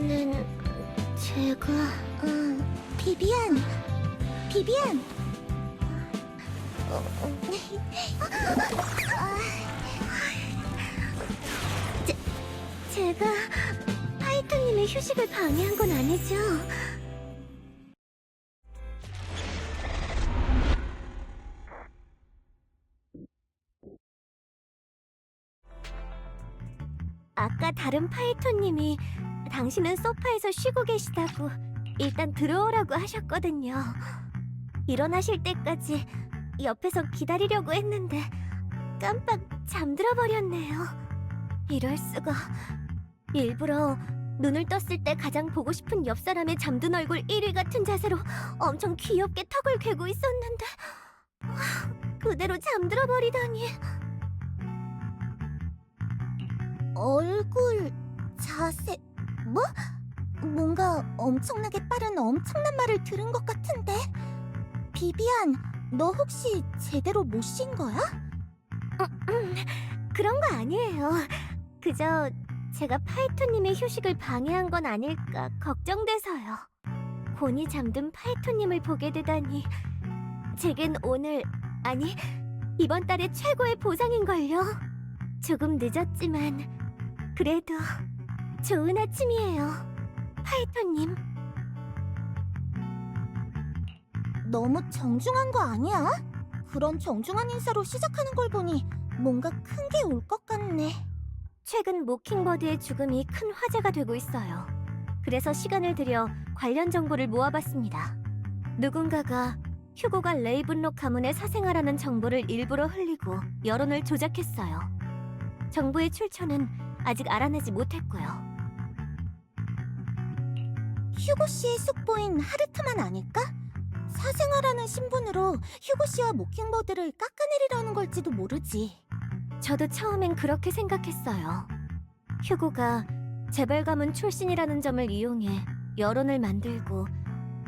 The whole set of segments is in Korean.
그때는 제가... 비비안! 비비안! 제가 파이터님의 휴식을 방해한 건 아니죠? 아까 다른 파이터님이 당신은 소파에서 쉬고 계시다고 일단 들어오라고 하셨거든요. 일어나실 때까지 옆에서 기다리려고 했는데 깜빡 잠들어 버렸네요. 이럴 수가. 일부러 눈을 떴을 때 가장 보고 싶은 옆 사람의 잠든 얼굴 1위 같은 자세로 엄청 귀엽게 턱을 괴고 있었는데 그대로 잠들어 버리다니. 얼굴... 자세... 뭐? 뭔가 엄청나게 빠른 엄청난 말을 들은 것 같은데? 비비안, 너 혹시 제대로 못 쉰 거야? 그런 거 아니에요. 그저 제가 파이토님의 휴식을 방해한 건 아닐까 걱정돼서요. 곤히 잠든 파이토님을 보게 되다니 제겐 오늘, 아니 이번 달의 최고의 보상인걸요. 조금 늦었지만 그래도 좋은 아침이에요, 파이토님. 너무 정중한 거 아니야? 그런 정중한 인사로 시작하는 걸 보니 뭔가 큰 게 올 것 같네. 최근 모킹버드의 죽음이 큰 화제가 되고 있어요. 그래서 시간을 들여 관련 정보를 모아봤습니다. 누군가가 휴고가 레이븐록 가문에 사생활하는 정보를 일부러 흘리고 여론을 조작했어요. 정보의 출처는 아직 알아내지 못했고요. 휴고 씨의 숙보인 하르트만 아닐까? 사생활하는 신분으로 휴고 씨와 모킹버드를 깎아내리려는 걸지도 모르지. 저도 처음엔 그렇게 생각했어요. 휴고가 재벌 가문 출신이라는 점을 이용해 여론을 만들고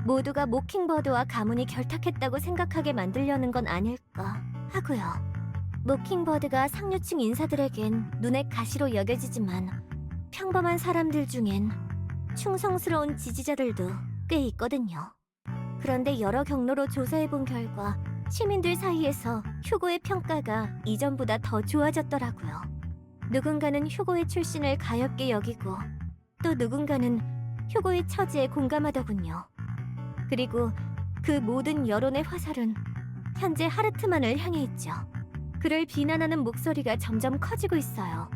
모두가 모킹버드와 가문이 결탁했다고 생각하게 만들려는 건 아닐까 하고요. 모킹버드가 상류층 인사들에겐 눈의 가시로 여겨지지만 평범한 사람들 중엔 충성스러운 지지자들도 꽤 있거든요. 그런데 여러 경로로 조사해본 결과 시민들 사이에서 휴고의 평가가 이전보다 더 좋아졌더라고요. 누군가는 휴고의 출신을 가엽게 여기고 또 누군가는 휴고의 처지에 공감하더군요. 그리고 그 모든 여론의 화살은 현재 하르트만을 향해 있죠. 그를 비난하는 목소리가 점점 커지고 있어요.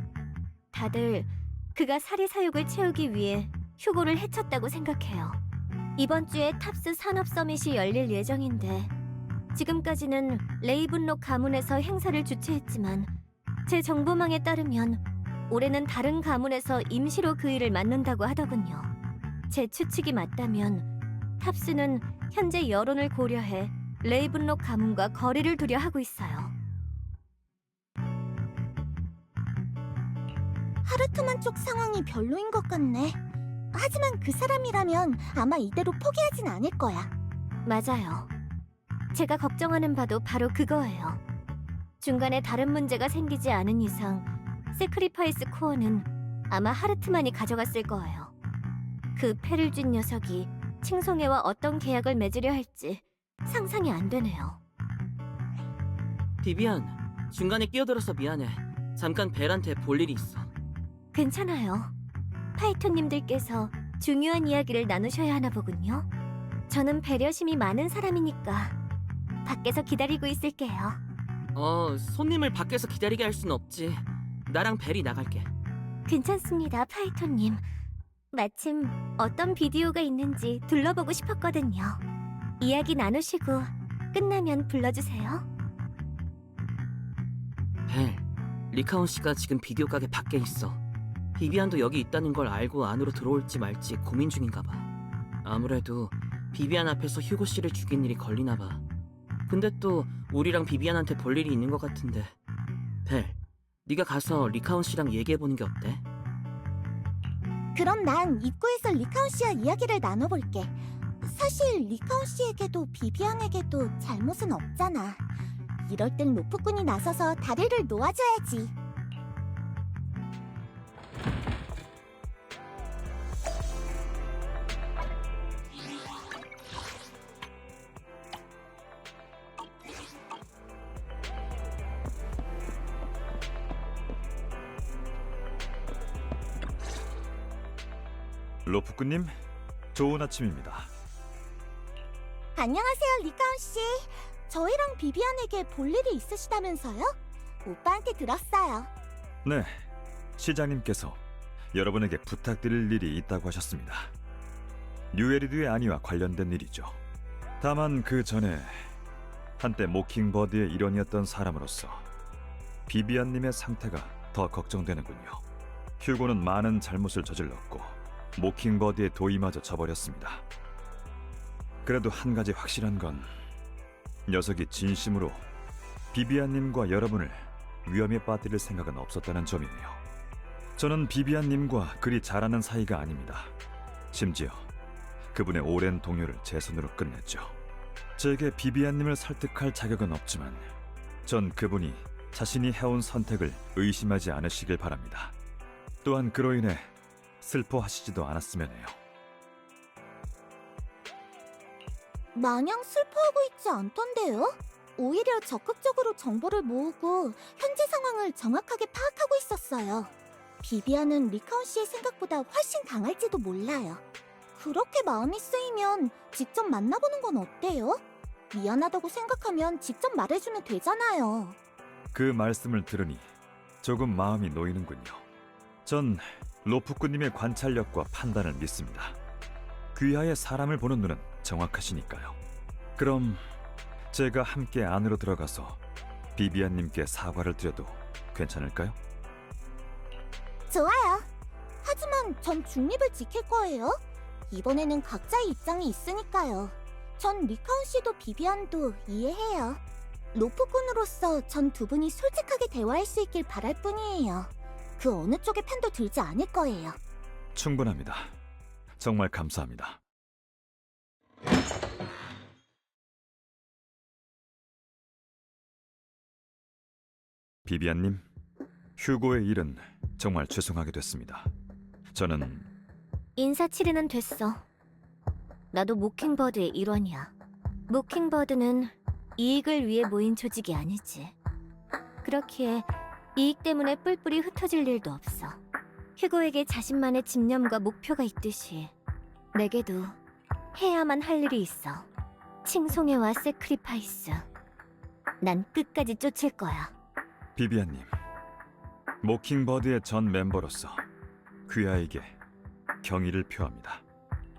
다들 그가 사리사욕을 채우기 위해 휴고를 해쳤다고 생각해요. 이번 주에 탑스 산업 서밋이 열릴 예정인데 지금까지는 레이븐록 가문에서 행사를 주최했지만 제 정보망에 따르면 올해는 다른 가문에서 임시로 그 일을 맡는다고 하더군요. 제 추측이 맞다면 탑스는 현재 여론을 고려해 레이븐록 가문과 거리를 두려 하고 있어요. 하르트만 쪽 상황이 별로인 것 같네. 하지만 그 사람이라면 아마 이대로 포기하진 않을 거야. 맞아요. 제가 걱정하는 바도 바로 그거예요. 중간에 다른 문제가 생기지 않은 이상 세크리파이스 코어는 아마 하르트만이 가져갔을 거예요. 그 패를 쥔 녀석이 칭송회와 어떤 계약을 맺으려 할지 상상이 안 되네요. 비비안, 중간에 끼어들어서 미안해. 잠깐 벨한테 볼 일이 있어. 괜찮아요. 파이토님들께서 중요한 이야기를 나누셔야 하나 보군요. 저는 배려심이 많은 사람이니까 밖에서 기다리고 있을게요. 손님을 밖에서 기다리게 할 순 없지. 나랑 벨이 나갈게. 괜찮습니다, 파이토님. 마침 어떤 비디오가 있는지 둘러보고 싶었거든요. 이야기 나누시고 끝나면 불러주세요. 벨, 리카온 씨가 지금 비디오 가게 밖에 있어. 비비안도 여기 있다는 걸 알고 안으로 들어올지 말지 고민 중인가 봐. 아무래도 비비안 앞에서 휴고 씨를 죽인 일이 걸리나 봐. 근데 또 우리랑 비비안한테 볼 일이 있는 것 같은데. 벨, 네가 가서 리카온 씨랑 얘기해보는 게 어때? 그럼 난 입구에서 리카온 씨와 이야기를 나눠볼게. 사실 리카온 씨에게도 비비안에게도 잘못은 없잖아. 이럴 땐 로프꾼이 나서서 다리를 놓아줘야지. 로프크님, 좋은 아침입니다. 안녕하세요, 리카온 씨. 저희랑 비비안에게 볼 일이 있으시다면서요? 오빠한테 들었어요. 네, 시장님께서 여러분에게 부탁드릴 일이 있다고 하셨습니다. 뉴에리드의 안위와 관련된 일이죠. 다만 그 전에 한때 모킹버드의 일원이었던 사람으로서 비비안님의 상태가 더 걱정되는군요. 휴고는 많은 잘못을 저질렀고 모킹버드의 도의마저 저버렸습니다. 그래도 한 가지 확실한 건 녀석이 진심으로 비비안님과 여러분을 위험에 빠뜨릴 생각은 없었다는 점이에요. 저는 비비안님과 그리 잘하는 사이가 아닙니다. 심지어 그분의 오랜 동료를 제 손으로 끝냈죠. 제게 비비안님을 설득할 자격은 없지만 전 그분이 자신이 해온 선택을 의심하지 않으시길 바랍니다. 또한 그로 인해 슬퍼하시지도 않았으면 해요. 마냥 슬퍼하고 있지 않던데요? 오히려 적극적으로 정보를 모으고 현재 상황을 정확하게 파악하고 있었어요. 비비안은 리카온 씨의 생각보다 훨씬 강할지도 몰라요. 그렇게 마음이 쓰이면 직접 만나보는 건 어때요? 미안하다고 생각하면 직접 말해주면 되잖아요. 그 말씀을 들으니 조금 마음이 놓이는군요. 전 로프쿠님의 관찰력과 판단을 믿습니다. 귀하의 사람을 보는 눈은 정확하시니까요. 그럼 제가 함께 안으로 들어가서 비비안님께 사과를 드려도 괜찮을까요? 좋아요. 하지만 전 중립을 지킬 거예요. 이번에는 각자의 입장이 있으니까요. 전 리카온 씨도 비비안도 이해해요. 로프꾼으로서 전 두 분이 솔직하게 대화할 수 있길 바랄 뿐이에요. 그 어느 쪽의 편도 들지 않을 거예요. 충분합니다. 정말 감사합니다. 비비안님, 휴고의 일은 정말 죄송하게 됐습니다. 저는 인사치레는 됐어. 나도 모킹버드의 일원이야. 모킹버드는 이익을 위해 모인 조직이 아니지. 그렇기에 이익 때문에 뿔뿔이 흩어질 일도 없어. 휴고에게 자신만의 집념과 목표가 있듯이 내게도 해야만 할 일이 있어. 칭송회와 세크리파이스. 난 끝까지 쫓을 거야. 비비안님, 모킹버드의 전 멤버로서 귀하에게 경의를 표합니다.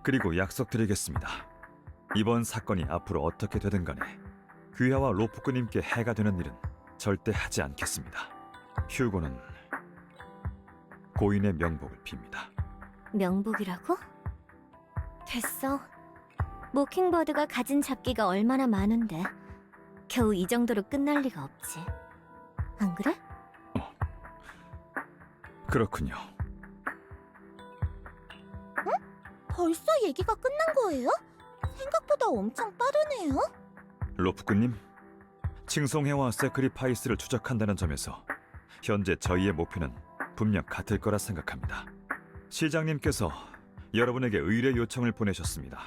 그리고 약속드리겠습니다. 이번 사건이 앞으로 어떻게 되든 간에 귀하와 로프크님께 해가 되는 일은 절대 하지 않겠습니다. 휴고는 고인의 명복을 빕니다. 명복이라고? 됐어. 모킹버드가 가진 잡기가 얼마나 많은데 겨우 이 정도로 끝날 리가 없지. 안 그래? 그렇군요. 벌써 얘기가 끝난 거예요? 생각보다 엄청 빠르네요. 로프크님, 칭송회와 세크리파이스를 추적한다는 점에서 현재 저희의 목표는 분명 같을 거라 생각합니다. 시장님께서 여러분에게 의뢰 요청을 보내셨습니다.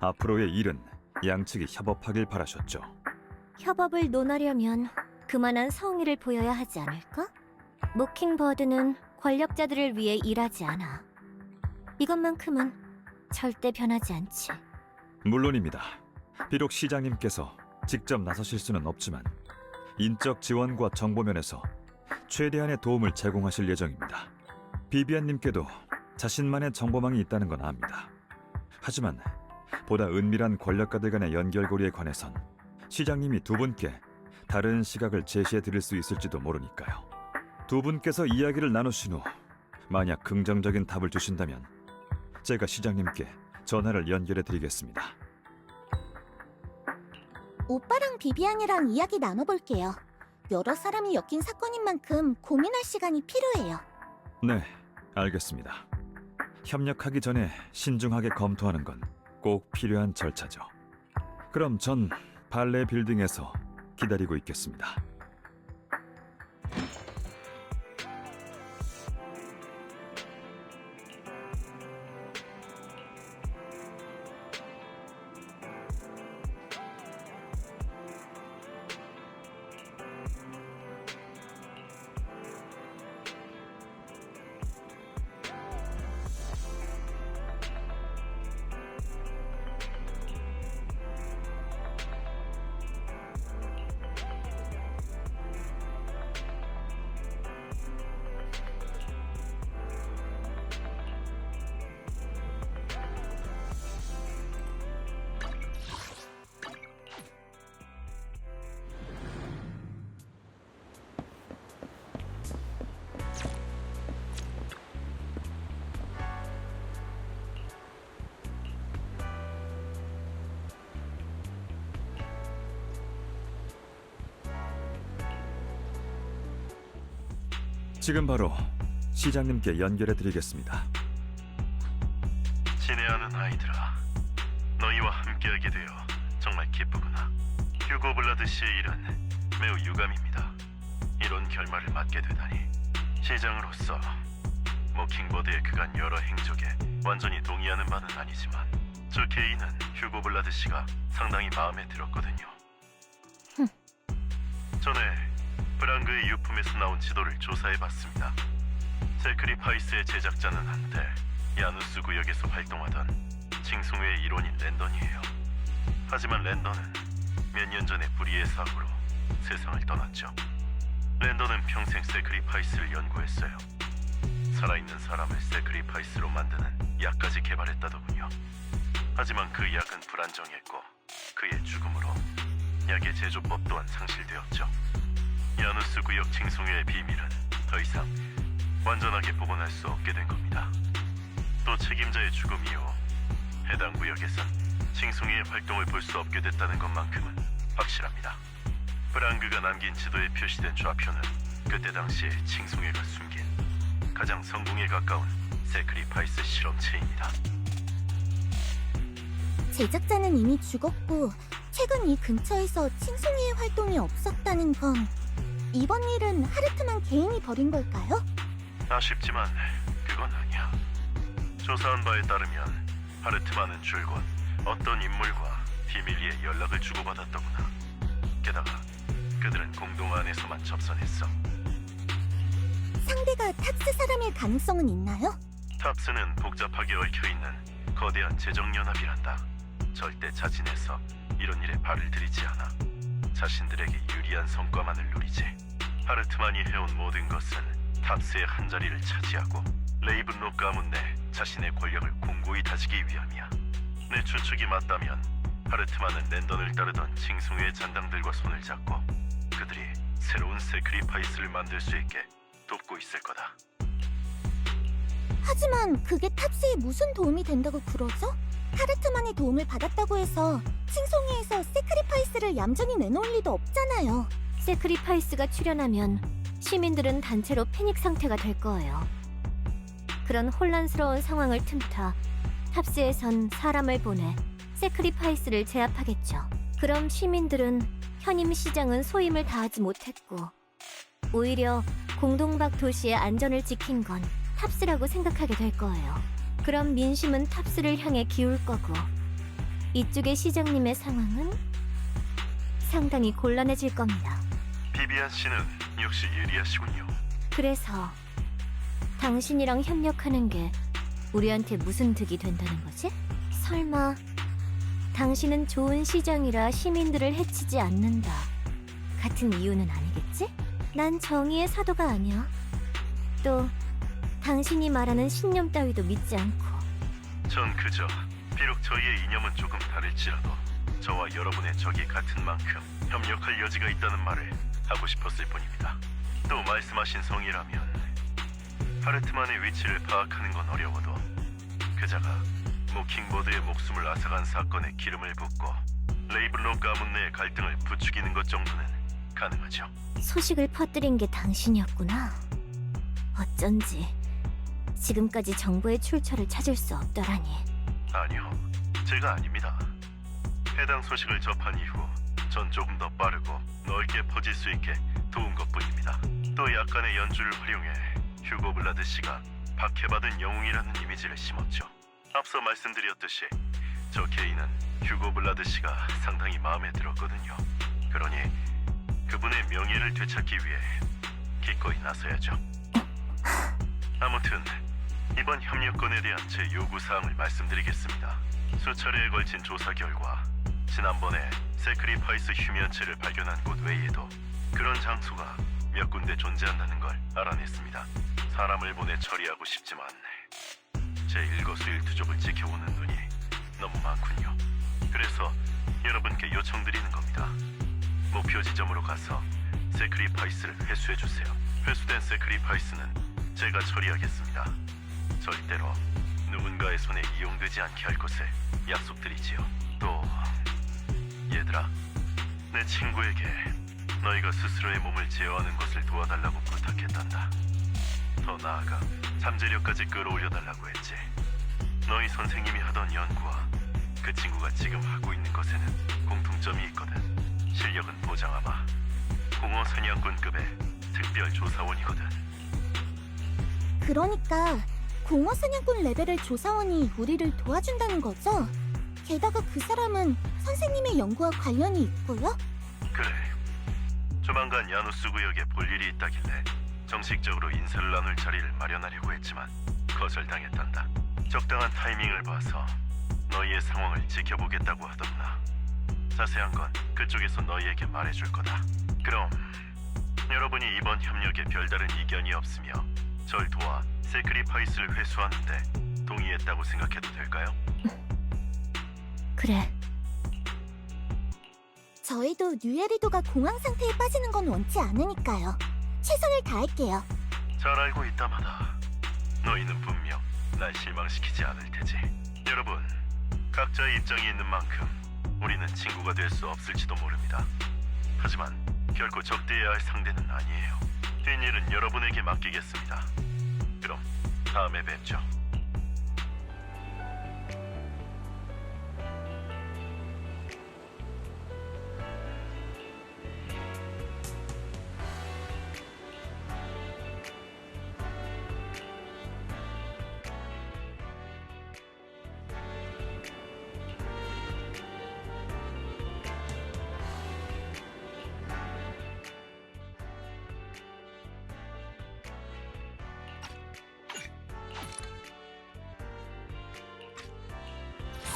앞으로의 일은 양측이 협업하길 바라셨죠. 협업을 논하려면 그만한 성의를 보여야 하지 않을까? 모킹버드는 권력자들을 위해 일하지 않아. 이것만큼은 절대 변하지 않지. 물론입니다. 비록 시장님께서 직접 나서실 수는 없지만 인적 지원과 정보 면에서 최대한의 도움을 제공하실 예정입니다. 비비안님께도 자신만의 정보망이 있다는 건 압니다. 하지만 보다 은밀한 권력가들 간의 연결고리에 관해선 시장님이 두 분께 다른 시각을 제시해 드릴 수 있을지도 모르니까요. 두 분께서 이야기를 나누신 후 만약 긍정적인 답을 주신다면 제가 시장님께 전화를 연결해 드리겠습니다. 오빠랑 비비안이랑 이야기 나눠볼게요. 여러 사람이 엮인 사건인 만큼 고민할 시간이 필요해요. 네, 알겠습니다. 협력하기 전에 신중하게 검토하는 건 꼭 필요한 절차죠. 그럼 전 발레 빌딩에서 기다리고 있겠습니다. 지금 바로 시장님께 연결해 드리겠습니다. 친애하는 아이들아, 너희와 함께하게 되어 정말 기쁘구나. 휴고 블라드 씨의 일은 매우 유감입니다. 이런 결말을 맞게 되다니. 시장으로서 모킹버드의 그간 여러 행적에 완전히 동의하는 바는 아니지만 저 개인은 휴고 블라드 씨가 상당히 마음에 들었거든요. 전에 브랑그의 유품에서 나온 지도를 조사해봤습니다. 세크리파이스의 제작자는 한때 야누스 구역에서 활동하던 칭송회의 일원인 랜던이에요. 하지만 랜던은 몇 년 전에 불의의 사고로 세상을 떠났죠. 랜던은 평생 세크리파이스를 연구했어요. 살아있는 사람을 세크리파이스로 만드는 약까지 개발했다더군요. 하지만 그 약은 불안정했고 그의 죽음으로 약의 제조법 또한 상실되었죠. 야누스 구역 칭송회의 비밀은 더 이상 완전하게 복원할 수 없게 된 겁니다. 또 책임자의 죽음 이후 해당 구역에선 칭송회의 활동을 볼 수 없게 됐다는 것만큼은 확실합니다. 브랑그가 남긴 지도에 표시된 좌표는 그때 당시에 칭송회가 숨긴 가장 성공에 가까운 세크리파이스 실험체입니다. 제작자는 이미 죽었고 최근 이 근처에서 칭송이의 활동이 없었다는 건 이번 일은 하르트만 개인이 벌인 걸까요? 아쉽지만 그건 아니야. 조사한 바에 따르면 하르트만은 줄곧 어떤 인물과 비밀리에 연락을 주고받았더구나. 게다가 그들은 공동 안에서만 접선했어. 상대가 탑스 사람일 가능성은 있나요? 탑스는 복잡하게 얽혀있는 거대한 재정연합이란다. 절대 자진해서 이런 일에 발을 들이지 않아. 자신들에게 유리한 성과만을 누리지. 하르트만이 해온 모든 것은 탑스의 한자리를 차지하고 레이븐록 가문 내 자신의 권력을 공고히 다지기 위함이야. 내 추측이 맞다면 하르트만은 랜던을 따르던 칭송회의 잔당들과 손을 잡고 그들이 새로운 세크리파이스를 만들 수 있게 돕고 있을 거다. 하지만 그게 탑스에 무슨 도움이 된다고 그러죠? 하르트만의 도움을 받았다고 해서 칭송이에서 세크리파이스를 얌전히 내놓을 리도 없잖아요. 세크리파이스가 출현하면 시민들은 단체로 패닉 상태가 될 거예요. 그런 혼란스러운 상황을 틈타 탑스에선 사람을 보내 세크리파이스를 제압하겠죠. 그럼 시민들은 현임 시장은 소임을 다하지 못했고 오히려 공동박 도시의 안전을 지킨 건 탑스라고 생각하게 될 거예요. 그럼 민심은 탑스를 향해 기울 거고 이쪽의 시장님의 상황은 상당히 곤란해질 겁니다. 비비안 씨는 역시 예리하시군요. 그래서 당신이랑 협력하는 게 우리한테 무슨 득이 된다는 거지? 설마 당신은 좋은 시장이라 시민들을 해치지 않는다 같은 이유는 아니겠지? 난 정의의 사도가 아니야. 또 당신이 말하는 신념 따위도 믿지 않고. 전 그저 비록 저희의 이념은 조금 다를지라도 저와 여러분의 적이 같은 만큼 협력할 여지가 있다는 말을 하고 싶었을 뿐입니다. 또 말씀하신 성이라면 하르트만의 위치를 파악하는 건 어려워도 그자가 모킹버드의 목숨을 앗아간 사건에 기름을 붓고 레이븐록 가문 내의 갈등을 부추기는 것 정도는 가능하죠. 소식을 퍼뜨린 게 당신이었구나. 어쩐지 지금까지 정보의 출처를 찾을 수 없더라니. 아니요, 제가 아닙니다. 해당 소식을 접한 이후 전 조금 더 빠르고 넓게 퍼질 수 있게 도운 것뿐입니다. 또 약간의 연주를 활용해 휴고 블라드 씨가 박해받은 영웅이라는 이미지를 심었죠. 앞서 말씀드렸듯이 저 개인은 휴고 블라드 씨가 상당히 마음에 들었거든요. 그러니 그분의 명예를 되찾기 위해 기꺼이 나서야죠. 아무튼 이번 협력건에 대한 제 요구사항을 말씀드리겠습니다. 수차례에 걸친 조사 결과 지난번에 세크리파이스 휴면체를 발견한 곳 외에도 그런 장소가 몇 군데 존재한다는 걸 알아냈습니다. 사람을 보내 처리하고 싶지만 제 일거수일투족을 지켜오는 눈이 너무 많군요. 그래서 여러분께 요청드리는 겁니다. 목표 지점으로 가서 세크리파이스를 회수해주세요. 회수된 세크리파이스는 제가 처리하겠습니다. 절대로 누군가의 손에 이용되지 않게 할 것을 약속드리지요. 또 얘들아, 내 친구에게 너희가 스스로의 몸을 제어하는 것을 도와달라고 부탁했단다. 더 나아가 잠재력까지 끌어올려달라고 했지. 너희 선생님이 하던 연구와 그 친구가 지금 하고 있는 것에는 공통점이 있거든. 실력은 보장하마. 공허 사냥꾼급의 특별 조사원이거든. 그러니까 공허 사냥꾼 레벨의 조사원이 우리를 도와준다는 거죠? 게다가 그 사람은 선생님의 연구와 관련이 있고요? 그래. 조만간 야누스 구역에 볼 일이 있다길래 정식적으로 인사를 나눌 자리를 마련하려고 했지만 거절당했단다. 적당한 타이밍을 봐서 너희의 상황을 지켜보겠다고 하더구나. 자세한 건 그쪽에서 너희에게 말해줄 거다. 그럼 여러분이 이번 협력에 별다른 이견이 없으며 절 도와 세크리파이스를 회수하는데 동의했다고 생각해도 될까요? 그래. 저희도 뉴에리도가 공황 상태에 빠지는 건 원치 않으니까요. 최선을 다할게요. 잘 알고 있다마다 너희는 분명 날 실망시키지 않을 테지. 여러분, 각자의 입장이 있는 만큼 우리는 친구가 될 수 없을지도 모릅니다. 하지만 결코 적대해야 할 상대는 아니에요. 뒷일은 여러분에게 맡기겠습니다. 그럼 다음에 뵙죠.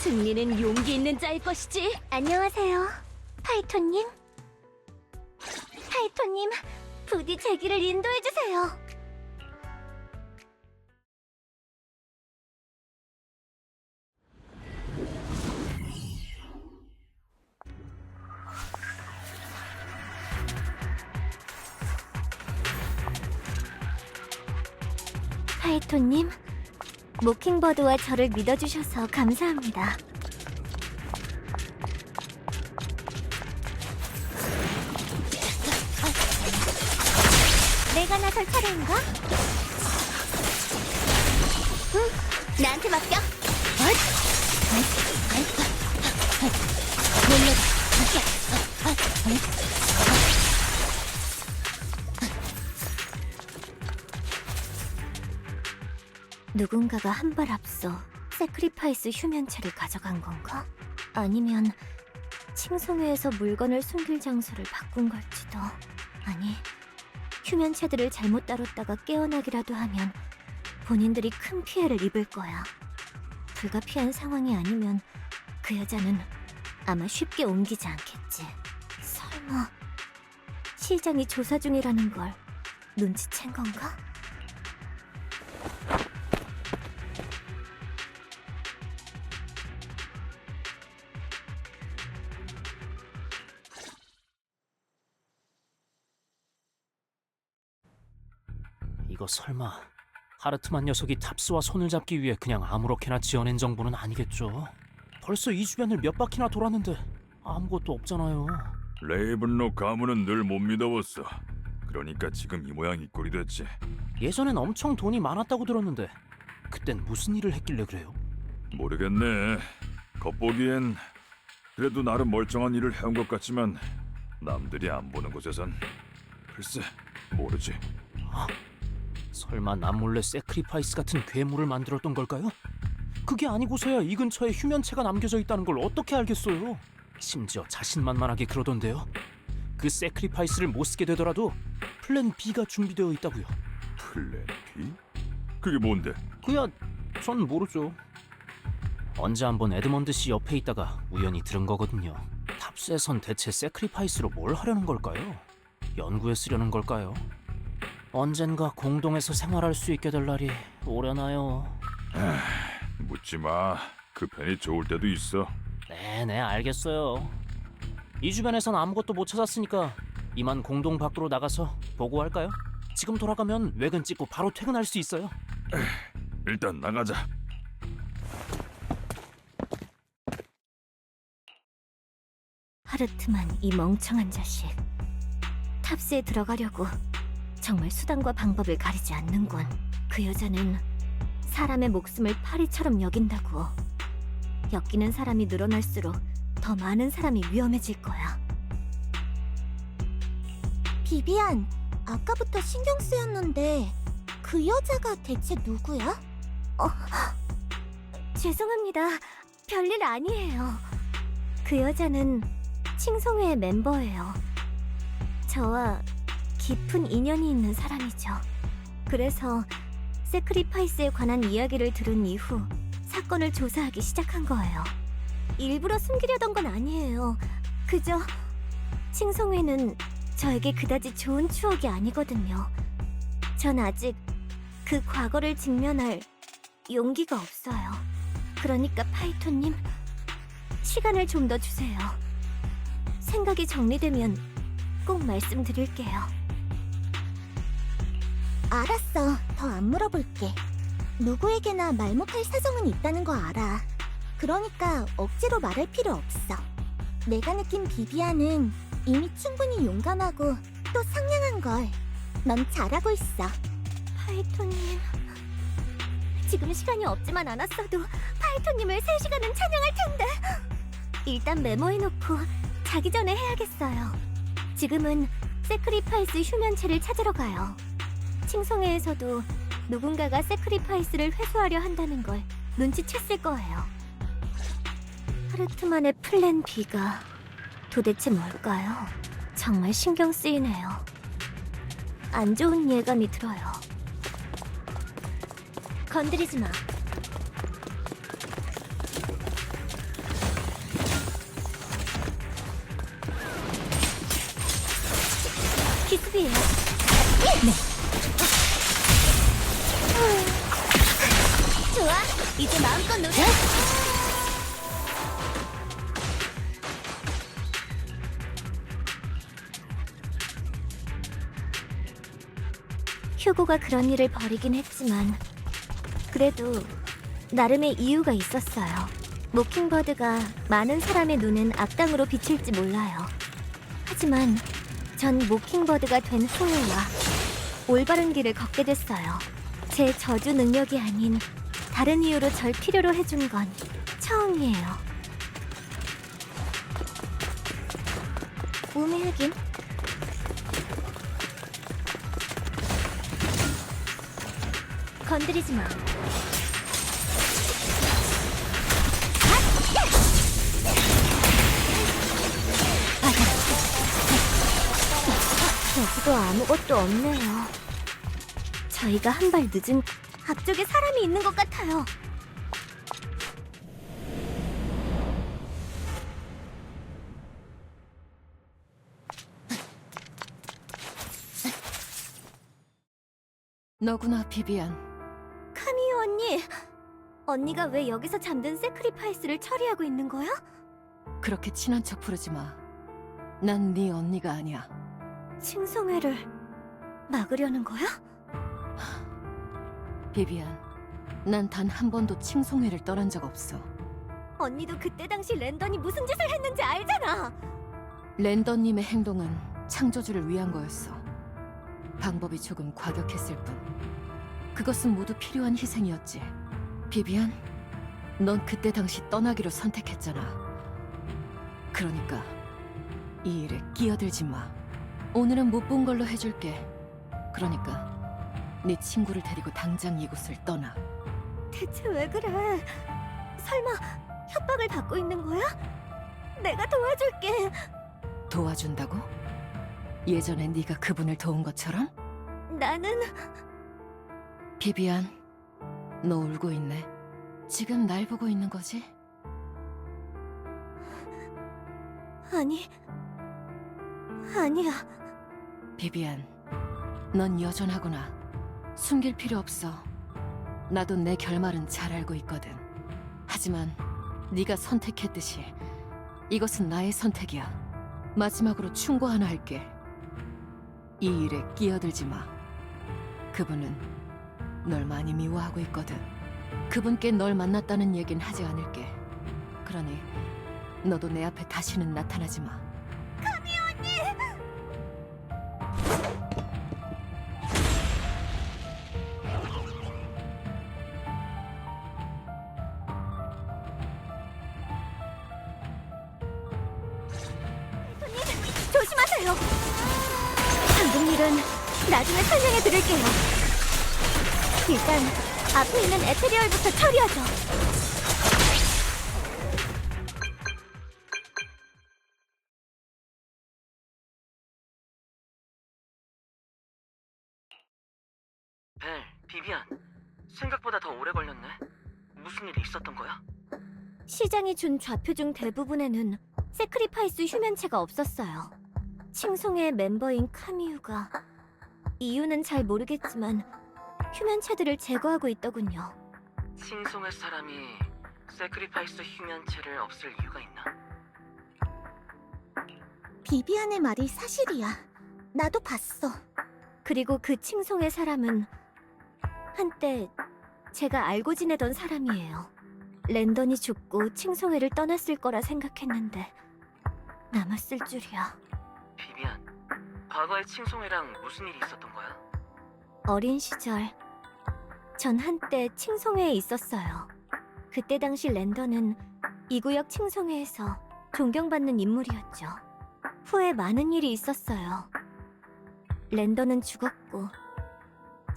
승리는 용기 있는 자일 것이지. 안녕하세요, 파이토님. 파이토님, 부디 제 길을 인도해주세요. 파이토님, 모킹버드와 저를 믿어주셔서 감사합니다. 내가 나설 차례인가? 응, 나한테 맡겨. 누군가가 한 발 앞서 세크리파이스 휴면체를 가져간 건가? 아니면 칭송회에서 물건을 숨길 장소를 바꾼 걸지도. 아니, 휴면체들을 잘못 다뤘다가 깨어나기라도 하면 본인들이 큰 피해를 입을 거야. 불가피한 상황이 아니면 그 여자는 아마 쉽게 옮기지 않겠지. 설마 시장이 조사 중이라는 걸 눈치챈 건가? 이거 설마 하르트만 녀석이 탑스와 손을 잡기 위해 그냥 아무렇게나 지어낸 정보는 아니겠죠? 벌써 이 주변을 몇 바퀴나 돌았는데 아무것도 없잖아요. 레이븐로 가문은 늘 못 믿어봤어. 그러니까 지금 이 모양이 꼴이 됐지. 예전엔 엄청 돈이 많았다고 들었는데 그땐 무슨 일을 했길래 그래요? 모르겠네. 겉보기엔 그래도 나름 멀쩡한 일을 해온 것 같지만 남들이 안 보는 곳에선 글쎄 모르지. 설마 남몰래 세크리파이스 같은 괴물을 만들었던 걸까요? 그게 아니고서야 이 근처에 휴면체가 남겨져 있다는 걸 어떻게 알겠어요? 심지어 자신만만하게 그러던데요. 그 세크리파이스를 못 쓰게 되더라도 플랜 B가 준비되어 있다고요. 플랜 B? 그게 뭔데? 그야 전 모르죠. 언제 한번 에드먼드 씨 옆에 있다가 우연히 들은 거거든요. 탑스에선 대체 세크리파이스로 뭘 하려는 걸까요? 연구에 쓰려는 걸까요? 언젠가 공동에서 생활할 수 있게 될 날이 오려나요? 묻지 마. 그 편이 좋을 때도 있어. 네네 알겠어요. 이 주변에선 아무것도 못 찾았으니까 이만 공동 밖으로 나가서 보고할까요? 지금 돌아가면 외근 찍고 바로 퇴근할 수 있어요. 일단 나가자. 하르트만 이 멍청한 자식. 탑스에 들어가려고 정말 수단과 방법을 가리지 않는군. 그 여자는 사람의 목숨을 파리처럼 여긴다고. 엮이는 사람이 늘어날수록 더 많은 사람이 위험해질 거야. 비비안, 아까부터 신경 쓰였는데 그 여자가 대체 누구야? 죄송합니다. 별일 아니에요. 그 여자는 칭송회의 멤버예요. 저와 깊은 인연이 있는 사람이죠. 그래서 세크리파이스에 관한 이야기를 들은 이후 사건을 조사하기 시작한 거예요. 일부러 숨기려던 건 아니에요. 그저 칭송회는 저에게 그다지 좋은 추억이 아니거든요. 전 아직 그 과거를 직면할 용기가 없어요. 그러니까 파이톤님, 시간을 좀 더 주세요. 생각이 정리되면 꼭 말씀드릴게요. 알았어. 더 안 물어볼게. 누구에게나 말 못할 사정은 있다는 거 알아. 그러니까 억지로 말할 필요 없어. 내가 느낀 비비안은 이미 충분히 용감하고 또 상냥한 걸. 넌 잘하고 있어. 파이톤님, 지금 시간이 없지만 않았어도 파이톤님을 3시간은 찬양할 텐데. 일단 메모해놓고 자기 전에 해야겠어요. 지금은 세크리파이스 휴면체를 찾으러 가요. 칭송회에서도 누군가가 세크리파이스를 회수하려 한다는 걸 눈치챘을 거예요. 하르트만의 플랜 B가 도대체 뭘까요? 정말 신경 쓰이네요. 안 좋은 예감이 들어요. 건드리지 마. 기습이에요. 네. 좋아, 이제 마음껏 놀아. 휴고가 그런 일을 벌이긴 했지만 그래도 나름의 이유가 있었어요. 모킹버드가 많은 사람의 눈엔 악당으로 비칠지 몰라요. 하지만 전 모킹버드가 된 후회와 올바른 길을 걷게 됐어요. 제 저주 능력이 아닌 다른 이유로 절 필요로 해준 건 처음이에요. 우매하긴. 건드리지 마. 여기도 아무것도 없네요. 저희가 한 발 늦은 앞쪽에 사람이 있는 것 같아요. 너구나, 비비안. 카미유 언니, 언니가 왜 여기서 잠든 세크리파이스를 처리하고 있는 거야? 그렇게 친한 척 부르지 마. 난 네 언니가 아니야. 칭송회를 막으려는 거야? 비비안, 난 단 한 번도 칭송회를 떠난 적 없어. 언니도 그때 당시 랜던이 무슨 짓을 했는지 알잖아. 랜던님의 행동은 창조주를 위한 거였어. 방법이 조금 과격했을 뿐. 그것은 모두 필요한 희생이었지. 비비안, 넌 그때 당시 떠나기로 선택했잖아. 그러니까 이 일에 끼어들지 마. 오늘은 못 본 걸로 해줄게. 그러니까 네 친구를 데리고 당장 이곳을 떠나. 대체 왜 그래? 설마 협박을 받고 있는 거야? 내가 도와줄게. 도와준다고? 예전에 네가 그분을 도운 것처럼? 나는 비비안, 너 울고 있네. 지금 날 보고 있는 거지? 아니야. 비비안, 넌 여전하구나. 숨길 필요 없어. 나도 내 결말은 잘 알고 있거든. 하지만 네가 선택했듯이 이것은 나의 선택이야. 마지막으로 충고 하나 할게. 이 일에 끼어들지 마. 그분은 널 많이 미워하고 있거든. 그분께 널 만났다는 얘긴 하지 않을게. 그러니 너도 내 앞에 다시는 나타나지 마. 멈춰주세요. 방금 일은 나중에 설명해 드릴게요. 일단 앞에 있는 에테리얼부터 처리하죠. 벨, 비비안. 생각보다 더 오래 걸렸네. 무슨 일이 있었던 거야? 시장이 준 좌표 중 대부분에는 세크리파이스 휴면체가 없었어요. 칭송의 멤버인 카미우가 이유는 잘 모르겠지만 휴면체들을 제거하고 있더군요. 칭송의 사람이 세크리파이스 휴면체를 없앨 이유가 있나? 비비안의 말이 사실이야. 나도 봤어. 그리고 그 칭송의 사람은 한때 제가 알고 지내던 사람이에요. 랜던이 죽고 칭송회를 떠났을 거라 생각했는데 남았을 줄이야. 비비안, 과거에 칭송회랑 무슨 일이 있었던 거야? 어린 시절 전 한때 칭송회에 있었어요. 그때 당시 랜던은 이 구역 칭송회에서 존경받는 인물이었죠. 후에 많은 일이 있었어요. 랜던은 죽었고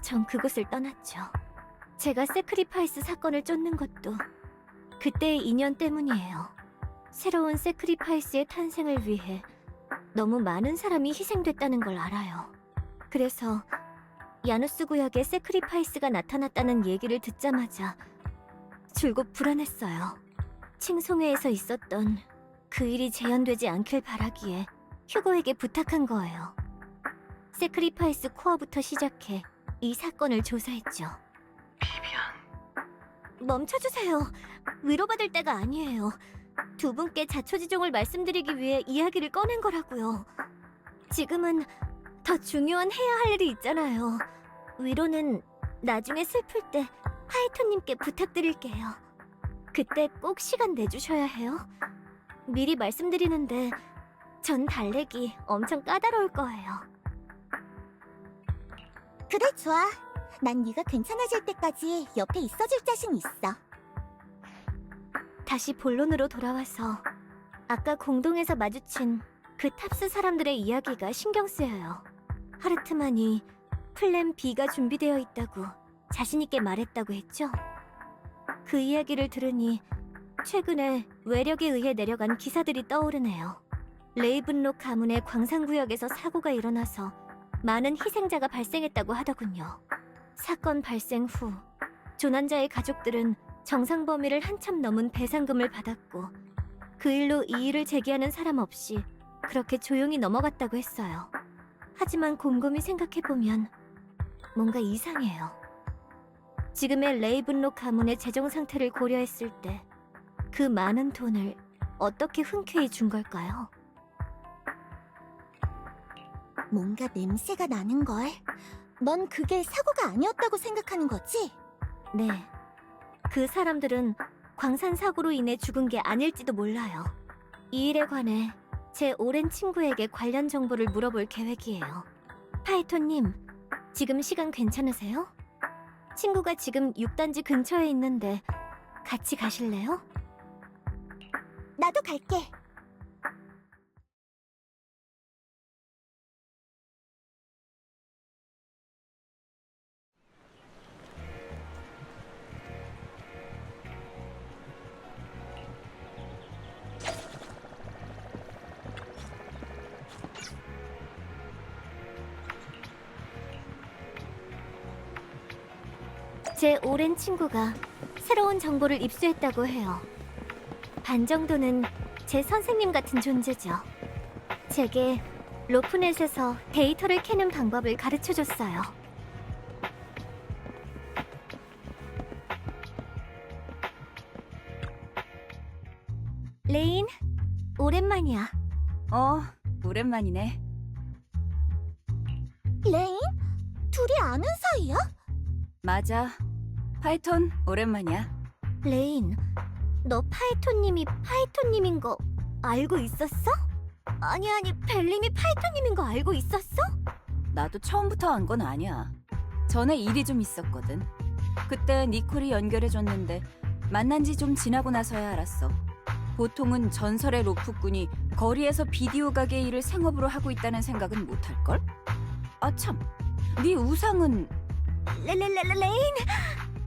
전 그곳을 떠났죠. 제가 세크리파이스 사건을 쫓는 것도 그때의 인연 때문이에요. 새로운 세크리파이스의 탄생을 위해 너무 많은 사람이 희생됐다는 걸 알아요. 그래서 야누스 구역에 세크리파이스가 나타났다는 얘기를 듣자마자 줄곧 불안했어요. 칭송회에서 있었던 그 일이 재현되지 않길 바라기에 휴고에게 부탁한 거예요. 세크리파이스 코어부터 시작해 이 사건을 조사했죠. 비비안, 멈춰주세요. 위로받을 때가 아니에요. 두 분께 자초지종을 말씀드리기 위해 이야기를 꺼낸 거라고요. 지금은 더 중요한 해야 할 일이 있잖아요. 위로는 나중에 슬플 때 하이토님께 부탁드릴게요. 그때 꼭 시간 내주셔야 해요. 미리 말씀드리는데 전 달래기 엄청 까다로울 거예요. 그래, 좋아. 난 네가 괜찮아질 때까지 옆에 있어줄 자신 있어. 다시 본론으로 돌아와서 아까 공동에서 마주친 그 탑스 사람들의 이야기가 신경 쓰여요. 하르트만이 플랜 B가 준비되어 있다고 자신있게 말했다고 했죠? 그 이야기를 들으니 최근에 외력에 의해 내려간 기사들이 떠오르네요. 레이븐록 가문의 광산구역에서 사고가 일어나서 많은 희생자가 발생했다고 하더군요. 사건 발생 후 조난자의 가족들은 정상 범위를 한참 넘은 배상금을 받았고 그 일로 이의를 제기하는 사람 없이 그렇게 조용히 넘어갔다고 했어요. 하지만 곰곰이 생각해보면 뭔가 이상해요. 지금의 레이븐록 가문의 재정 상태를 고려했을 때 그 많은 돈을 어떻게 흔쾌히 준 걸까요? 뭔가 냄새가 나는걸. 넌 그게 사고가 아니었다고 생각하는 거지? 네. 그 사람들은 광산 사고로 인해 죽은 게 아닐지도 몰라요. 이 일에 관해 제 오랜 친구에게 관련 정보를 물어볼 계획이에요. 파이톤님, 지금 시간 괜찮으세요? 친구가 지금 6단지 근처에 있는데 같이 가실래요? 나도 갈게. 제 오랜 친구가 새로운 정보를 입수했다고 해요. 반 정도는 제 선생님 같은 존재죠. 제게 로프넷에서 데이터를 캐는 방법을 가르쳐줬어요. 레인, 오랜만이야. 오랜만이네. 레인? 둘이 아는 사이야? 맞아. 파이톤, 오랜만이야. 레인, 너 파이톤님이 파이톤님인 거 알고 있었어? 아니, 벨님이 파이톤님인 거 알고 있었어? 나도 처음부터 안 건 아니야. 전에 일이 좀 있었거든. 그때 니콜이 연결해줬는데 만난 지 좀 지나고 나서야 알았어. 보통은 전설의 로프꾼이 거리에서 비디오 가게 일을 생업으로 하고 있다는 생각은 못할걸? 아 참, 네 우상은 레인!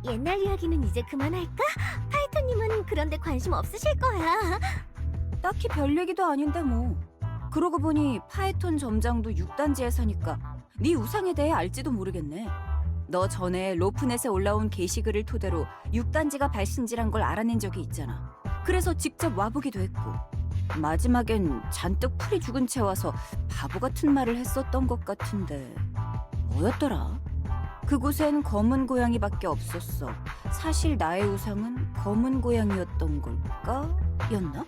옛날 이야기는 이제 그만할까? 파이터님은 그런데 관심 없으실 거야. 딱히 별 얘기도 아닌데 뭐. 그러고 보니 파이톤 점장도 6단지에 사니까 네 우상에 대해 알지도 모르겠네. 너 전에 로프넷에 올라온 게시글을 토대로 6단지가 발신지란 걸 알아낸 적이 있잖아. 그래서 직접 와보기도 했고 마지막엔 잔뜩 풀이 죽은 채 와서 바보 같은 말을 했었던 것 같은데 뭐였더라? 그곳엔 검은 고양이밖에 없었어. 사실 나의 우상은 검은 고양이였던 걸까? 였나?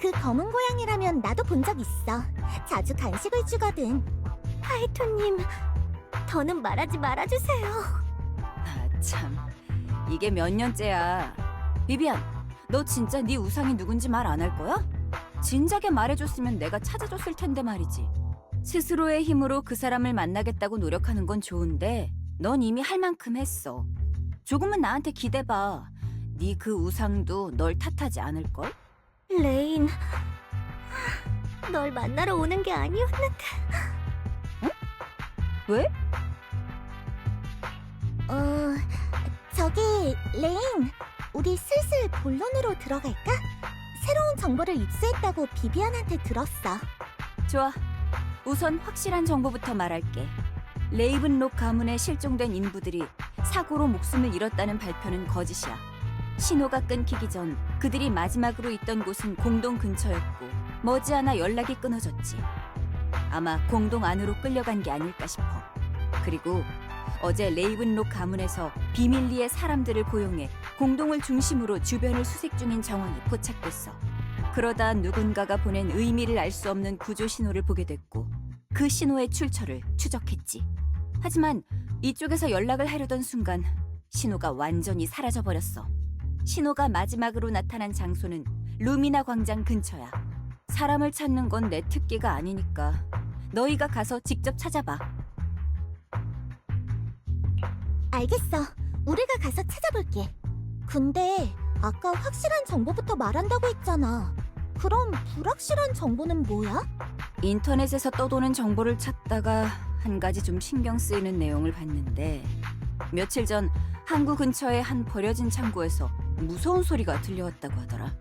그 검은 고양이라면 나도 본 적 있어. 자주 간식을 주거든. 파이터님, 더는 말하지 말아주세요. 아 참, 이게 몇 년째야. 비비안, 너 진짜 네 우상이 누군지 말 안 할 거야? 진작에 말해줬으면 내가 찾아줬을 텐데 말이지. 스스로의 힘으로 그 사람을 만나겠다고 노력하는 건 좋은데 넌 이미 할 만큼 했어. 조금은 나한테 기대봐. 네 그 우상도 널 탓하지 않을걸? 레인, 널 만나러 오는 게 아니었는데. 왜? 저기 레인, 우리 슬슬 본론으로 들어갈까? 새로운 정보를 입수했다고 비비안한테 들었어. 좋아. 우선 확실한 정보부터 말할게. 레이븐록 가문에 실종된 인부들이 사고로 목숨을 잃었다는 발표는 거짓이야. 신호가 끊기기 전 그들이 마지막으로 있던 곳은 공동 근처였고 머지않아 연락이 끊어졌지. 아마 공동 안으로 끌려간 게 아닐까 싶어. 그리고 어제 레이븐록 가문에서 비밀리에 사람들을 고용해 공동을 중심으로 주변을 수색 중인 정황이 포착됐어. 그러다 누군가가 보낸 의미를 알 수 없는 구조 신호를 보게 됐고 그 신호의 출처를 추적했지. 하지만 이쪽에서 연락을 하려던 순간 신호가 완전히 사라져버렸어. 신호가 마지막으로 나타난 장소는 루미나 광장 근처야. 사람을 찾는 건 내 특기가 아니니까 너희가 가서 직접 찾아봐. 알겠어. 우리가 가서 찾아볼게. 근데 아까 확실한 정보부터 말한다고 했잖아. 그럼 불확실한 정보는 뭐야? 인터넷에서 떠도는 정보를 찾다가 한 가지 좀 신경 쓰이는 내용을 봤는데 며칠 전 항구 근처의 한 버려진 창고에서 무서운 소리가 들려왔다고 하더라.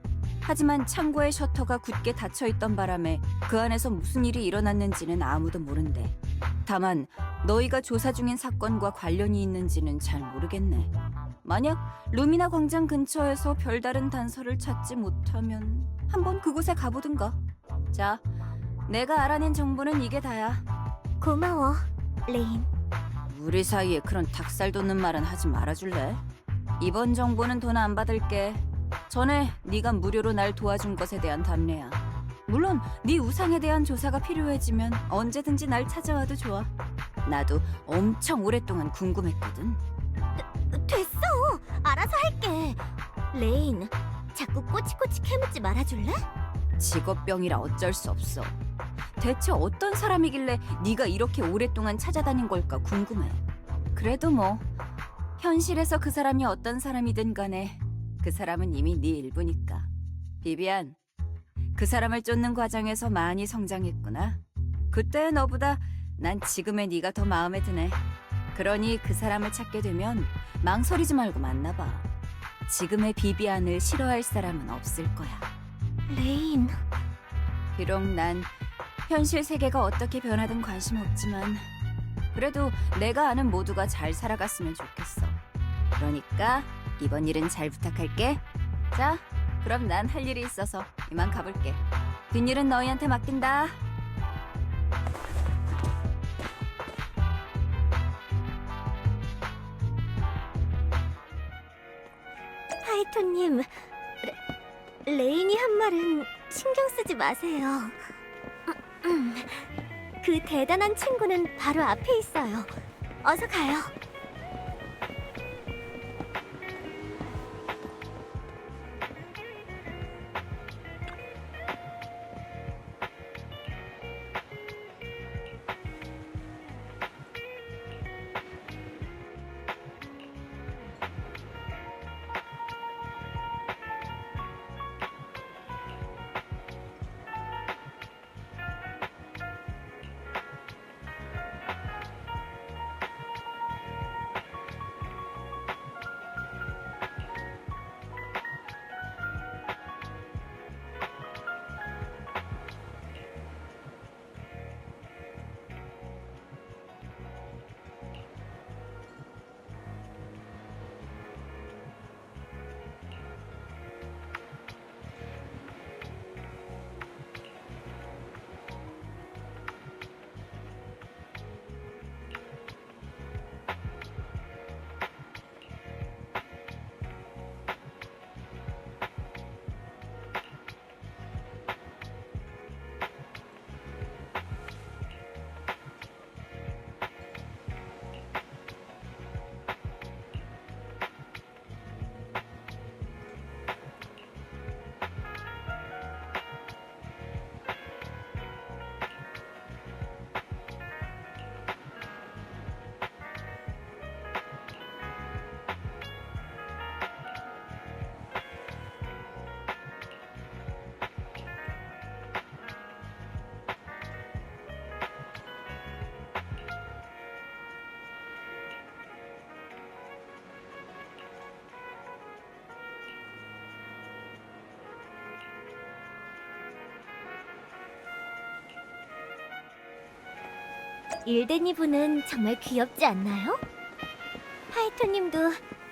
하지만 창고의 셔터가 굳게 닫혀있던 바람에 그 안에서 무슨 일이 일어났는지는 아무도 모른대. 다만 너희가 조사 중인 사건과 관련이 있는지는 잘 모르겠네. 만약 루미나 광장 근처에서 별다른 단서를 찾지 못하면 한번 그곳에 가보든가. 자, 내가 알아낸 정보는 이게 다야. 고마워, 레인. 우리 사이에 그런 닭살 돋는 말은 하지 말아줄래? 이번 정보는 돈 안 받을게. 전에 네가 무료로 날 도와준 것에 대한 답례야. 물론 네 우상에 대한 조사가 필요해지면 언제든지 날 찾아와도 좋아. 나도 엄청 오랫동안 궁금했거든. 됐어. 알아서 할게. 레인, 자꾸 꼬치꼬치 캐묻지 말아줄래? 직업병이라 어쩔 수 없어. 대체 어떤 사람이길래 네가 이렇게 오랫동안 찾아다닌 걸까 궁금해. 그래도 뭐 현실에서 그 사람이 어떤 사람이든 간에 그 사람은 이미 네 일부니까. 비비안, 그 사람을 쫓는 과정에서 많이 성장했구나. 그때의 너보다 난 지금의 네가 더 마음에 드네. 그러니 그 사람을 찾게 되면 망설이지 말고 만나봐. 지금의 비비안을 싫어할 사람은 없을 거야. 레인, 비록 난 현실 세계가 어떻게 변하든 관심 없지만 그래도 내가 아는 모두가 잘 살아갔으면 좋겠어. 그러니까 이번 일은 잘 부탁할게. 자, 그럼 난 할 일이 있어서 이만 가볼게. 뒷일은 너희한테 맡긴다. 파이토님, 레인이 한 말은 신경 쓰지 마세요. 그 대단한 친구는 바로 앞에 있어요. 어서 가요. 일데니브는 정말 귀엽지 않나요? 파이토님도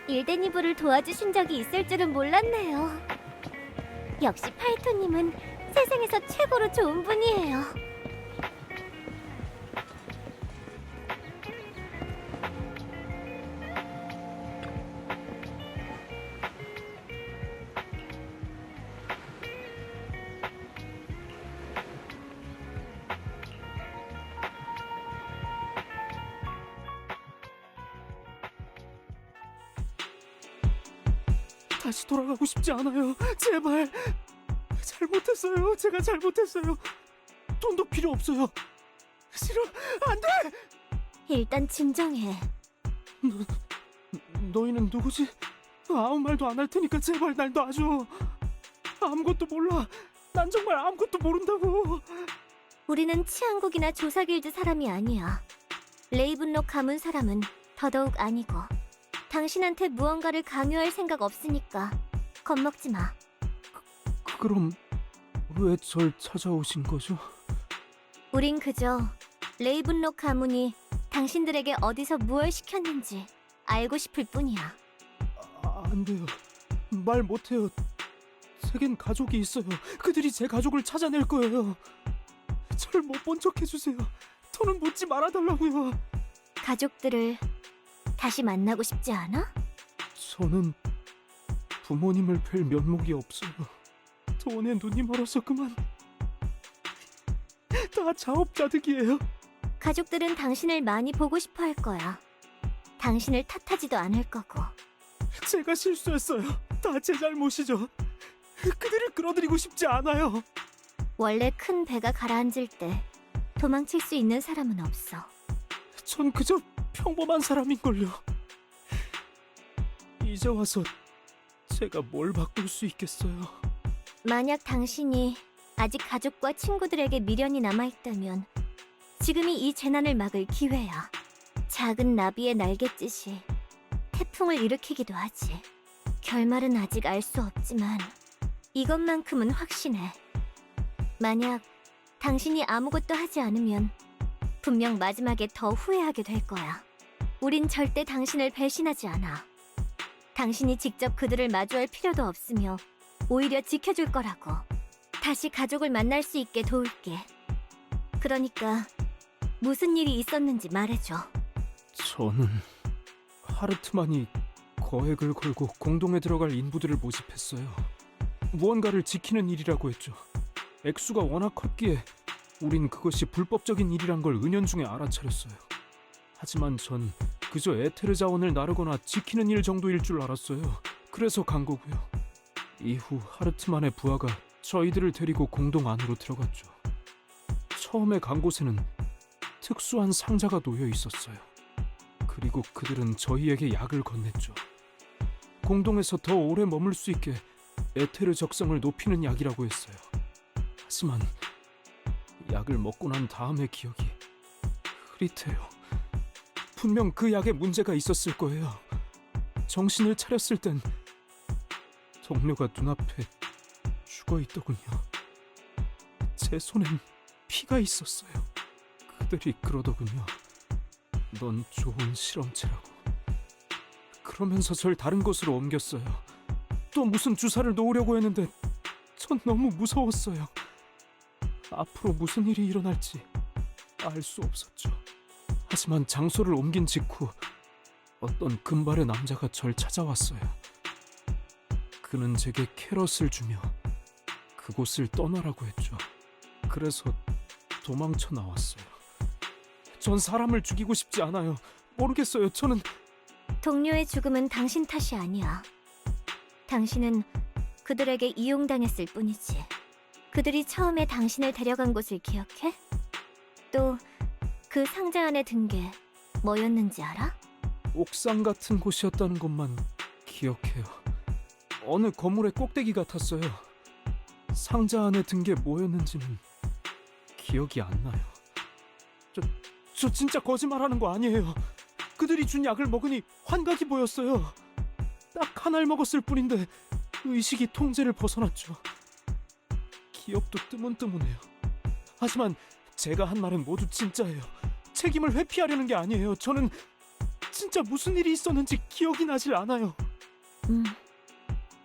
일데니브를 도와주신 적이 있을 줄은 몰랐네요. 역시 파이토님은 세상에서 최고로 좋은 분이에요. 다시 돌아가고 싶지 않아요. 제발. 잘못했어요. 제가 잘못했어요. 돈도 필요 없어요. 싫어. 안 돼. 일단 진정해. 너희는 누구지? 아무 말도 안 할 테니까 제발 날 놔줘. 아무것도 몰라. 난 정말 아무것도 모른다고. 우리는 치안국이나 조사길드 사람이 아니야. 레이븐록 가문 사람은 더더욱 아니고. 당신한테 무언가를 강요할 생각 없으니까 겁먹지 마. 그럼 왜 절 찾아오신 거죠? 우린 그저 레이븐록 가문이 당신들에게 어디서 무얼 시켰는지 알고 싶을 뿐이야. 안 돼요. 말 못해요. 제겐 가족이 있어요. 그들이 제 가족을 찾아낼 거예요. 절 못 본 척 해주세요. 더는 묻지 말아달라고요. 가족들을 다시 만나고 싶지 않아? 저는 부모님을 뵐 면목이 없어요. 돈에 눈이 멀어서 그만. 다 자업자득이에요. 가족들은 당신을 많이 보고 싶어 할 거야. 당신을 탓하지도 않을 거고. 제가 실수했어요. 다 제 잘못이죠. 그들을 끌어들이고 싶지 않아요. 원래 큰 배가 가라앉을 때 도망칠 수 있는 사람은 없어. 전 그저 평범한 사람인걸요. 이제 와서 제가 뭘 바꿀 수 있겠어요. 만약 당신이 아직 가족과 친구들에게 미련이 남아있다면 지금이 이 재난을 막을 기회야. 작은 나비의 날갯짓이 태풍을 일으키기도 하지. 결말은 아직 알 수 없지만 이것만큼은 확신해. 만약 당신이 아무것도 하지 않으면 분명 마지막에 더 후회하게 될 거야. 우린 절대 당신을 배신하지 않아. 당신이 직접 그들을 마주할 필요도 없으며 오히려 지켜줄 거라고. 다시 가족을 만날 수 있게 도울게. 그러니까 무슨 일이 있었는지 말해줘. 저는 하르트만이 거액을 걸고 공동에 들어갈 인부들을 모집했어요. 무언가를 지키는 일이라고 했죠. 액수가 워낙 컸기에 우린 그것이 불법적인 일이란 걸 은연중에 알아차렸어요. 하지만 전 그저 에테르 자원을 나르거나 지키는 일 정도일 줄 알았어요. 그래서 간 거고요. 이후 하르트만의 부하가 저희들을 데리고 공동 안으로 들어갔죠. 처음에 간 곳에는 특수한 상자가 놓여 있었어요. 그리고 그들은 저희에게 약을 건넸죠. 공동에서 더 오래 머물 수 있게 에테르 적성을 높이는 약이라고 했어요. 하지만 약을 먹고 난 다음의 기억이 흐릿해요. 분명 그 약에 문제가 있었을 거예요. 정신을 차렸을 땐 동료가 눈앞에 죽어 있더군요. 제 손엔 피가 있었어요. 그들이 그러더군요. 넌 좋은 실험체라고. 그러면서 절 다른 곳으로 옮겼어요. 또 무슨 주사를 놓으려고 했는데 전 너무 무서웠어요. 앞으로 무슨 일이 일어날지 알 수 없었죠. 하지만 장소를 옮긴 직후 어떤 금발의 남자가 절 찾아왔어요. 그는 제게 캐럿을 주며 그곳을 떠나라고 했죠. 그래서 도망쳐 나왔어요. 전 사람을 죽이고 싶지 않아요. 모르겠어요. 저는 동료의 죽음은 당신 탓이 아니야. 당신은 그들에게 이용당했을 뿐이지. 그들이 처음에 당신을 데려간 곳을 기억해? 또 그 상자 안에 든 게 뭐였는지 알아? 옥상 같은 곳이었다는 것만 기억해요. 어느 건물의 꼭대기 같았어요. 상자 안에 든 게 뭐였는지는 기억이 안 나요. 저 진짜 거짓말하는 거 아니에요. 그들이 준 약을 먹으니 환각이 보였어요. 딱 하나를 먹었을 뿐인데 의식이 통제를 벗어났죠. 기억도 뜨문뜨문해요. 하지만 제가 한 말은 모두 진짜예요. 책임을 회피하려는 게 아니에요. 저는 진짜 무슨 일이 있었는지 기억이 나질 않아요.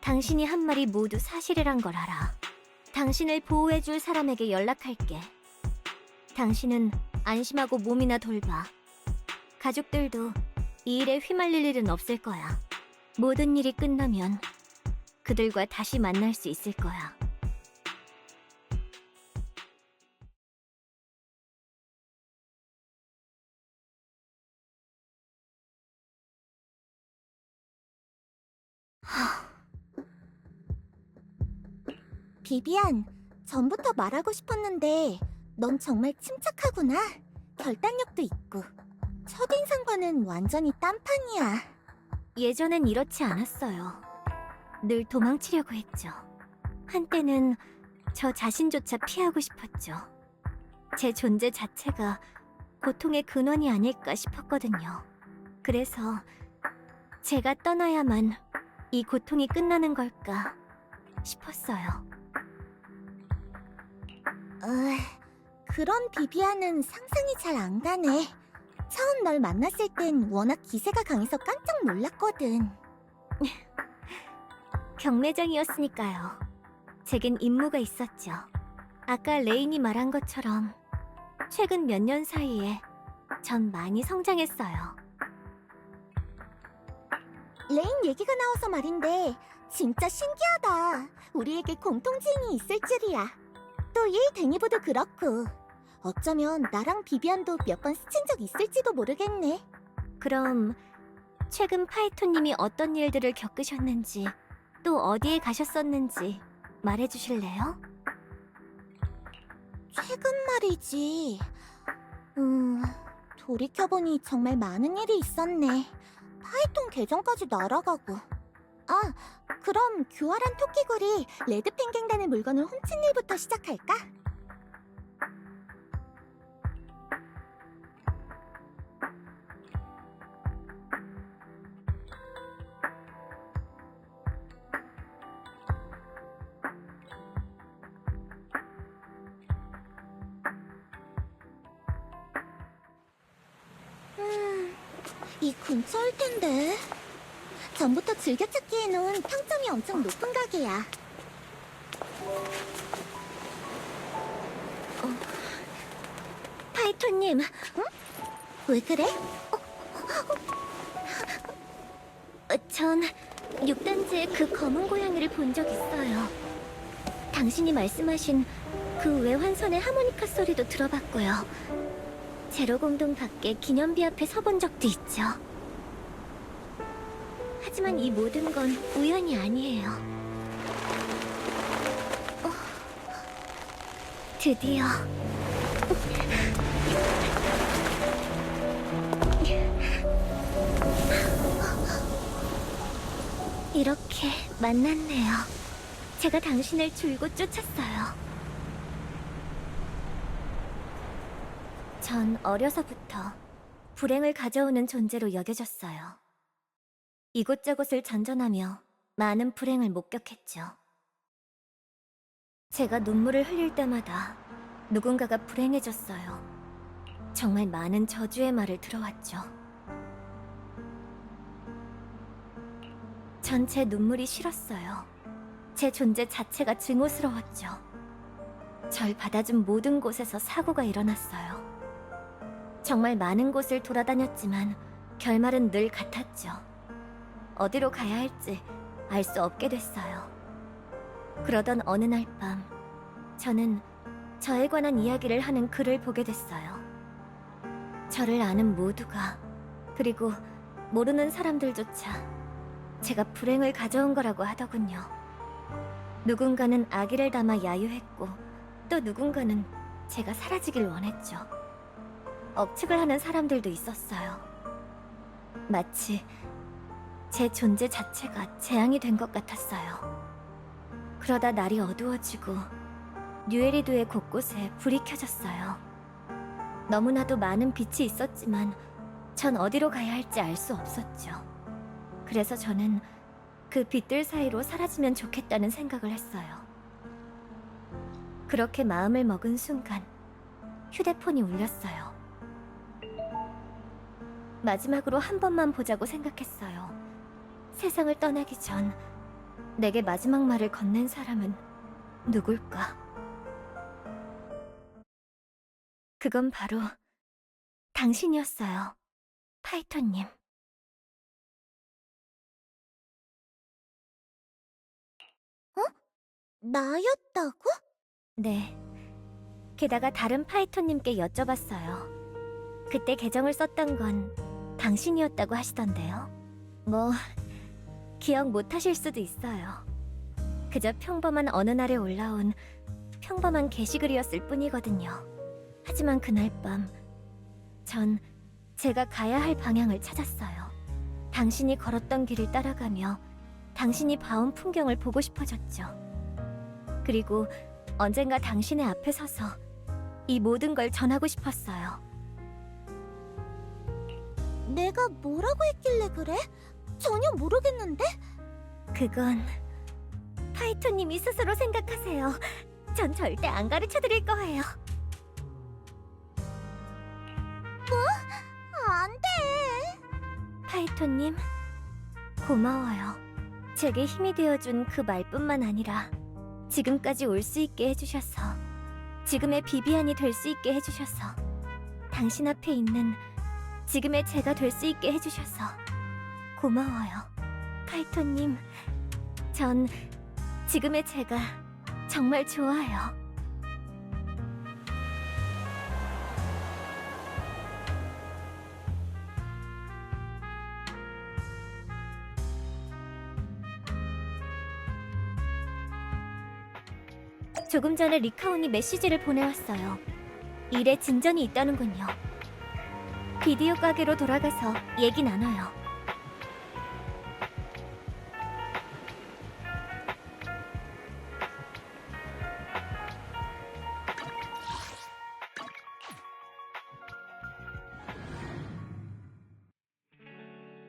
당신이 한 말이 모두 사실이란 걸 알아. 당신을 보호해줄 사람에게 연락할게. 당신은 안심하고 몸이나 돌봐. 가족들도 이 일에 휘말릴 일은 없을 거야. 모든 일이 끝나면 그들과 다시 만날 수 있을 거야. 비비안, 전부터 말하고 싶었는데 넌 정말 침착하구나. 결단력도 있고. 첫인상과는 완전히 딴판이야. 예전엔 이렇지 않았어요. 늘 도망치려고 했죠. 한때는 저 자신조차 피하고 싶었죠. 제 존재 자체가 고통의 근원이 아닐까 싶었거든요. 그래서 제가 떠나야만 이 고통이 끝나는 걸까 싶었어요. 그런 비비안은 상상이 잘 안 가네. 처음 널 만났을 땐 워낙 기세가 강해서 깜짝 놀랐거든. 경매장이었으니까요. 제겐 임무가 있었죠. 아까 레인이 말한 것처럼 최근 몇 년 사이에 전 많이 성장했어요. 레인 얘기가 나와서 말인데 진짜 신기하다. 우리에게 공통지인이 있을 줄이야. 또 이 데니브도 그렇고 어쩌면 나랑 비비안도 몇 번 스친 적 있을지도 모르겠네. 그럼 최근 파이토님이 어떤 일들을 겪으셨는지 또 어디에 가셨었는지 말해주실래요? 최근 말이지. 돌이켜보니 정말 많은 일이 있었네. 파이톤 계정까지 날아가고. 아, 그럼 교활한 토끼굴이 레드펭귄단의 물건을 훔친 일부터 시작할까? 이 근처일 텐데. 전부터 즐겨찾기 해놓은 평점이 엄청 높은 가게야. 파이토님, 왜 그래? 전 6단지의 그 검은 고양이를 본 적 있어요. 당신이 말씀하신 그 외환선의 하모니카 소리도 들어봤고요. 제로공동 밖에 기념비 앞에 서본 적도 있죠. 하지만 이 모든 건 우연이 아니에요. 드디어 이렇게 만났네요. 제가 당신을 줄곧 쫓았어요. 전 어려서부터 불행을 가져오는 존재로 여겨졌어요. 이곳저곳을 전전하며 많은 불행을 목격했죠. 제가 눈물을 흘릴 때마다 누군가가 불행해졌어요. 정말 많은 저주의 말을 들어왔죠. 전 제 눈물이 싫었어요. 제 존재 자체가 증오스러웠죠. 절 받아준 모든 곳에서 사고가 일어났어요. 정말 많은 곳을 돌아다녔지만 결말은 늘 같았죠. 어디로 가야 할지 알 수 없게 됐어요. 그러던 어느 날 밤, 저는 저에 관한 이야기를 하는 글을 보게 됐어요. 저를 아는 모두가, 그리고 모르는 사람들조차 제가 불행을 가져온 거라고 하더군요. 누군가는 아기를 담아 야유했고, 또 누군가는 제가 사라지길 원했죠. 억측을 하는 사람들도 있었어요. 마치 제 존재 자체가 재앙이 된 것 같았어요. 그러다 날이 어두워지고 뉴에리도의 곳곳에 불이 켜졌어요. 너무나도 많은 빛이 있었지만 전 어디로 가야 할지 알 수 없었죠. 그래서 저는 그 빛들 사이로 사라지면 좋겠다는 생각을 했어요. 그렇게 마음을 먹은 순간 휴대폰이 울렸어요. 마지막으로 한 번만 보자고 생각했어요. 세상을 떠나기 전 내게 마지막 말을 건넨 사람은 누굴까? 그건 바로 당신이었어요, 파이터님. 나였다고? 네. 게다가 다른 파이터님께 여쭤봤어요. 그때 계정을 썼던 건 당신이었다고 하시던데요. 뭐, 기억 못 하실 수도 있어요. 그저 평범한 어느 날에 올라온 평범한 게시글이었을 뿐이거든요. 하지만 그날 밤, 전 제가 가야 할 방향을 찾았어요. 당신이 걸었던 길을 따라가며 당신이 봐온 풍경을 보고 싶어졌죠. 그리고 언젠가 당신의 앞에 서서 이 모든 걸 전하고 싶었어요. 내가 뭐라고 했길래 그래? 전혀 모르겠는데? 그건 파이터님이 스스로 생각하세요. 전 절대 안 가르쳐 드릴 거예요. 안 돼! 파이터님, 고마워요. 제게 힘이 되어준 그 말뿐만 아니라 지금까지 올 수 있게 해주셔서, 지금의 비비안이 될 수 있게 해주셔서, 당신 앞에 있는 지금의 제가 될 수 있게 해주셔서 고마워요. 파이터님, 전 지금의 제가 정말 좋아요. 조금 전에 리카온이 메시지를 보내왔어요. 일에 진전이 있다는군요. 비디오 가게로 돌아가서 얘기 나눠요.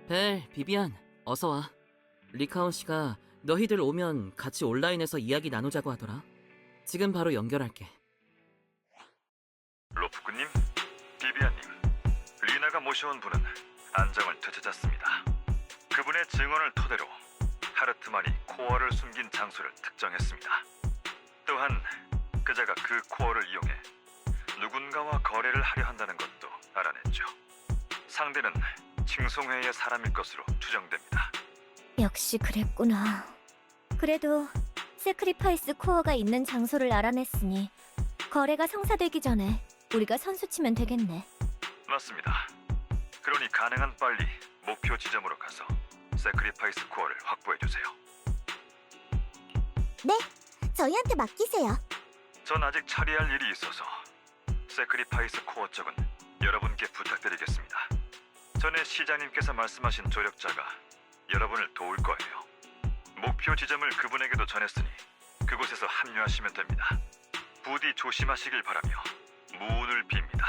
벨, 비비안, 어서 와. 리카온 씨가 너희들 오면 같이 온라인에서 이야기 나누자고 하더라. 지금 바로 연결할게. 로프구님, 비비안님, 리나가 모셔온 분은 안정을 되찾았습니다. 그분의 증언을 토대로 하르트만이 코어를 숨긴 장소를 특정했습니다. 또한 그자가 그 코어를 이용해 누군가와 거래를 하려 한다는 것도 알아냈죠. 상대는 칭송회의 사람일 것으로 추정됩니다. 역시 그랬구나. 그래도 세크리파이스 코어가 있는 장소를 알아냈으니 거래가 성사되기 전에 우리가 선수치면 되겠네. 맞습니다. 그러니 가능한 빨리 목표 지점으로 가서 세크리파이스 코어를 확보해주세요. 네, 저희한테 맡기세요. 전 아직 처리할 일이 있어서 세크리파이스 코어 쪽은 여러분께 부탁드리겠습니다. 전에 시장님께서 말씀하신 조력자가 여러분을 도울 거예요. 목표 지점을 그분에게도 전했으니 그곳에서 합류하시면 됩니다. 부디 조심하시길 바라며 무운을 빕니다.